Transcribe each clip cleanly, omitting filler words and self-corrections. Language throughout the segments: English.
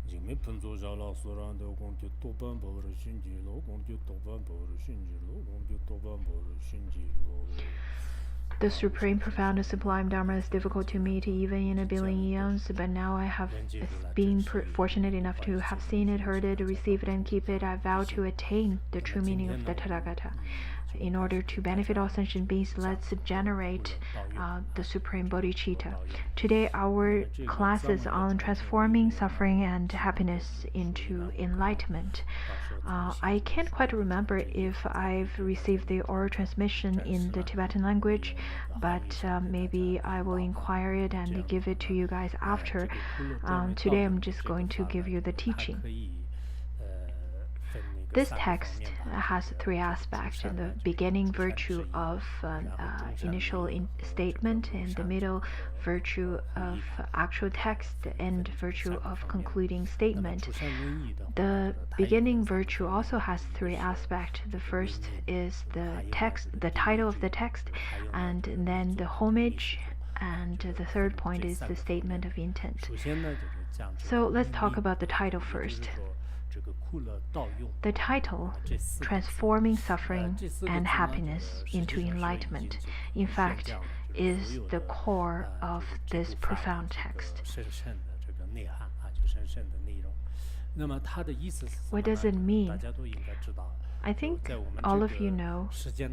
Jigme Tenpe Nyima Soran de Gongju Toban Bor Shinji Lo Gongju Toban Bor Shinji Lo Gongju Toban Bor Shinji Lo. The Supreme Profound Sublime Dharma is difficult to meet even in a billion eons, but now I have been fortunate enough to have seen it, heard it, received it, and keep it. I vow to attain the true meaning of the Tathagata. In order to benefit all sentient beings, let's generate the Supreme Bodhicitta. Today, our class is on transforming suffering and happiness into enlightenment. I can't quite remember if I've received the oral transmission in the Tibetan language, but maybe I will inquire it and give it to you guys after. Today, I'm just going to give you the teaching. This text has three aspects: in the beginning virtue of initial statement, in the middle virtue of actual text, and virtue of concluding statement. The beginning virtue also has three aspects. The first is the text, the title of the text, and then the homage, and the third point is the statement of intent. So let's talk about the title first. The title, Transforming Suffering and Happiness into Enlightenment, in fact, is the core of this profound text. What does it mean? I think all of you know,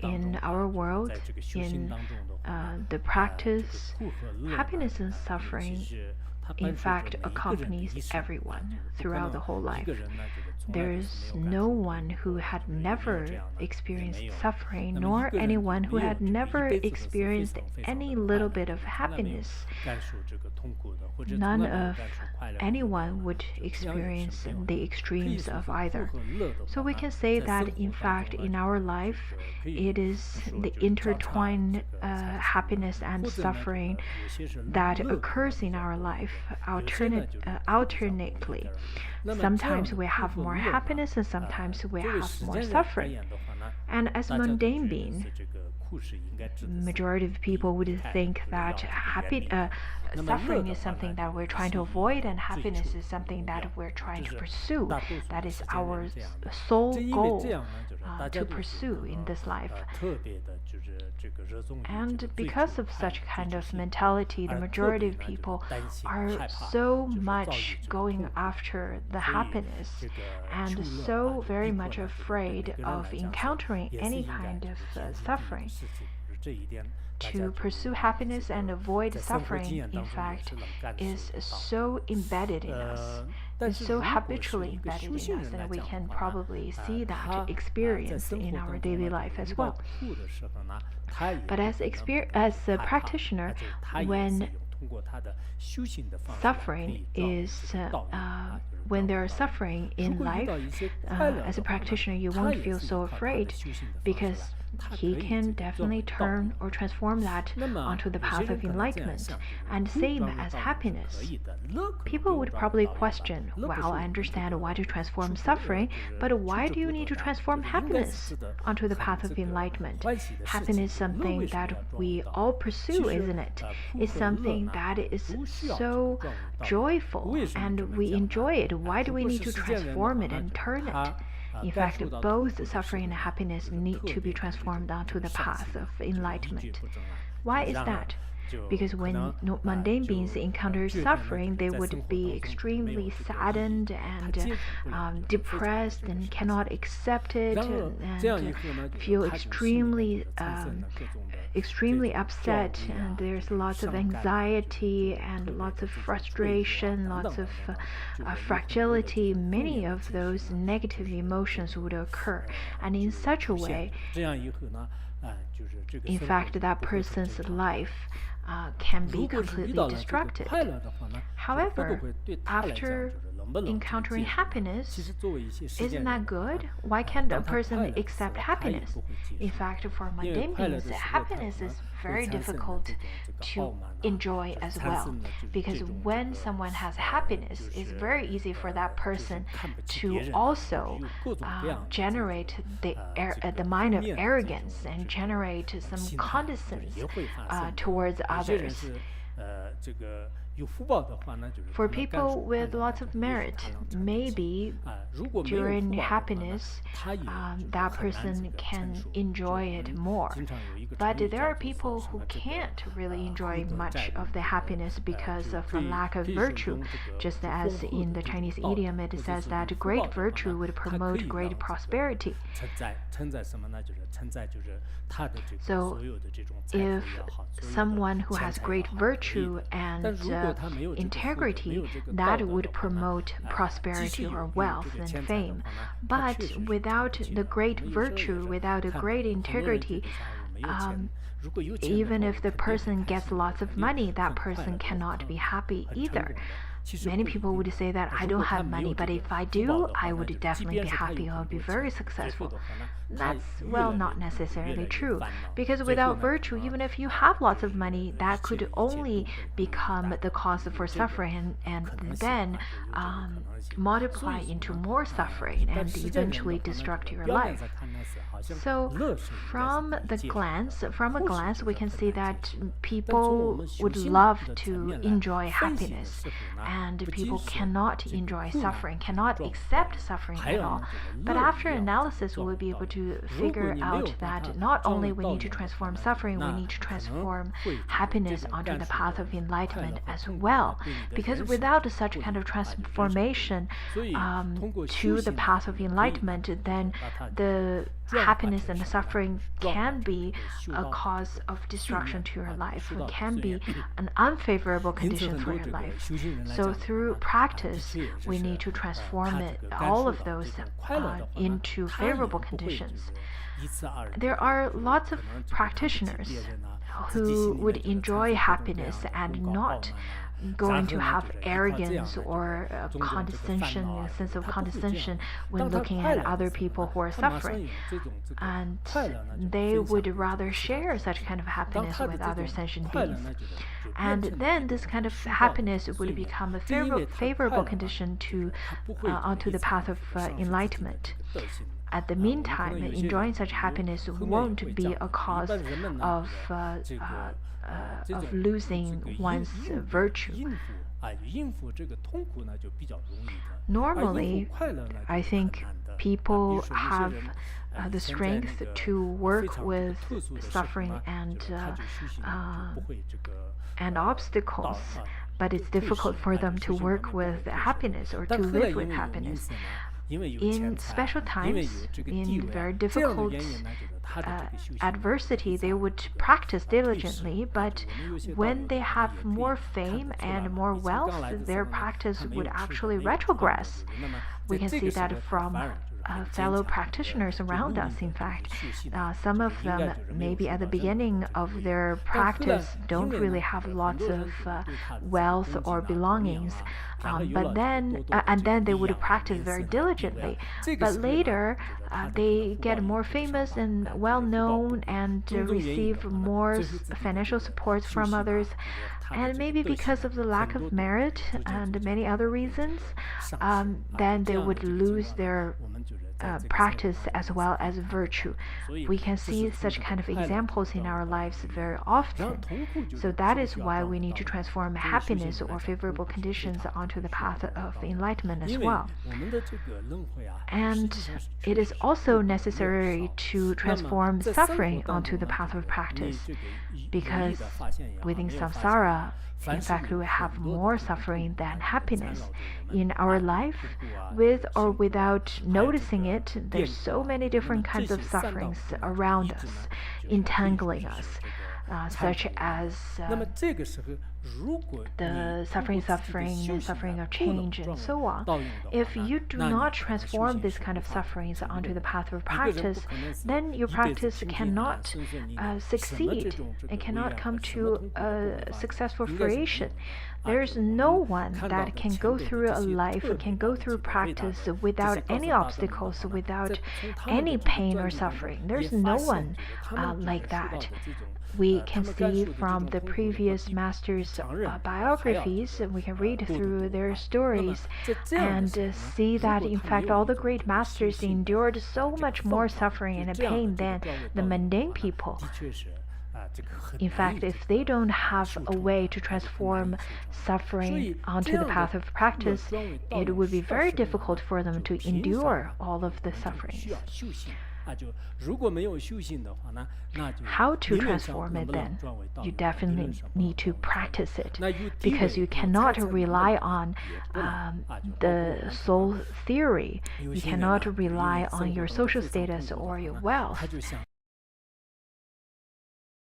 in our world, in the practice, happiness and suffering in fact accompanies everyone throughout the whole life. There is no one who had never experienced suffering, nor anyone who had never experienced any little bit of happiness. None of anyone would experience the extremes of either. So we can say that, in fact, in our life, it is the intertwined happiness and suffering that occurs in our life alternately. Sometimes we have more happiness and sometimes we have more suffering. And as mundane beings, majority of people would think that suffering is something that we're trying to avoid, and happiness is something that we're trying to pursue. That is our sole goal to pursue in this life. And because of such kind of mentality, the majority of people are so much going after the happiness and so very much afraid of encountering any kind of suffering. To pursue happiness and avoid suffering, in fact, is so embedded in us, is so habitually embedded in us, and we can probably see that experience in our daily life as well. But as a practitioner, when suffering is when there is suffering in life, as a practitioner, you won't feel so afraid, because he can definitely turn or transform that onto the path of enlightenment. And same as happiness. People would probably question, well, I understand why to transform suffering, but why do you need to transform happiness onto the path of enlightenment? Happiness is something that we all pursue, isn't it? It's something that is so joyful and we enjoy it. Why do we need to transform it and turn it? In fact, both suffering and happiness need to be transformed onto the path of enlightenment. Why is that? Because when mundane beings encounter suffering, they would be extremely saddened and depressed and cannot accept it, and feel extremely upset, and there's lots of anxiety and lots of frustration, lots of fragility. Many of those negative emotions would occur, and in such a way, in fact, that person's life can be completely destructed. However, after encountering happiness, isn't that good? Why can't a person accept happiness? In fact, for mundane beings, happiness is very difficult to enjoy as well, because when someone has happiness, it's very easy for that person to also generate the mind of arrogance and generate some condescence towards others. For people with lots of merit, maybe during happiness, that person can enjoy it more. But there are people who can't really enjoy much of the happiness because of a lack of virtue. Just as in the Chinese idiom, it says that great virtue would promote great prosperity. So if someone who has great virtue and integrity, that would promote prosperity or wealth and fame. But without the great virtue, without a great integrity, even if the person gets lots of money, that person cannot be happy either. Many people would say that I don't have money, but if I do, I would definitely be happy. I'll be very successful. That's, well, not necessarily true. Because without virtue, even if you have lots of money, that could only become the cause for suffering and then multiply into more suffering and eventually destruct your life. So from a glance, we can see that people would love to enjoy happiness, and people cannot enjoy suffering, cannot accept suffering at all. But after analysis, we will be able to figure out that not only we need to transform suffering, we need to transform happiness onto the path of enlightenment as well. Because without such kind of transformation to the path of enlightenment, then the happiness and the suffering can be a cause of destruction to your life, can be an unfavorable condition for your life. So through practice, we need to transform all of those into favorable conditions. There are lots of practitioners who would enjoy happiness and not going to have arrogance or condescension, a sense of condescension when looking at other people who are suffering. And they would rather share such kind of happiness with other sentient beings. And then this kind of happiness would become a favorable condition onto the path of enlightenment. At the meantime, enjoying such happiness won't be a cause of losing one's virtue. Normally, I think people have the strength to work with suffering and obstacles, but it's difficult for them to work with happiness or to live with happiness. In special times, in very difficult adversity, they would practice diligently, but when they have more fame and more wealth, their practice would actually retrogress. We can see that from fellow practitioners around us. In fact, some of them maybe at the beginning of their practice don't really have lots of wealth or belongings, but then they would practice very diligently. But later, they get more famous and well known and receive more financial support from others. And maybe because of the lack of merit and many other reasons, then they would lose their practice as well as virtue. We can see such kind of examples in our lives very often. So that is why we need to transform happiness or favorable conditions onto the path of enlightenment as well. And it is also necessary to transform suffering onto the path of practice, because within samsara, in fact, we have more suffering than happiness. In our life, with or without noticing it, there's so many different kinds of sufferings around us, entangling us, such as the suffering of change, and so on. If you do not transform this kind of sufferings onto the path of practice, then your practice cannot succeed. It cannot come to a successful fruition. There's no one that can go through a life, can go through practice without any obstacles, without any pain or suffering. There's no one like that. We can see from the previous masters' biographies, we can read through their stories and see that, in fact, all the great masters endured so much more suffering and pain than the mundane people. In fact, if they don't have a way to transform suffering onto the path of practice, it would be very difficult for them to endure all of the sufferings. How to transform it then? You definitely need to practice it, because you cannot rely on the soul theory. You cannot rely on your social status or your wealth.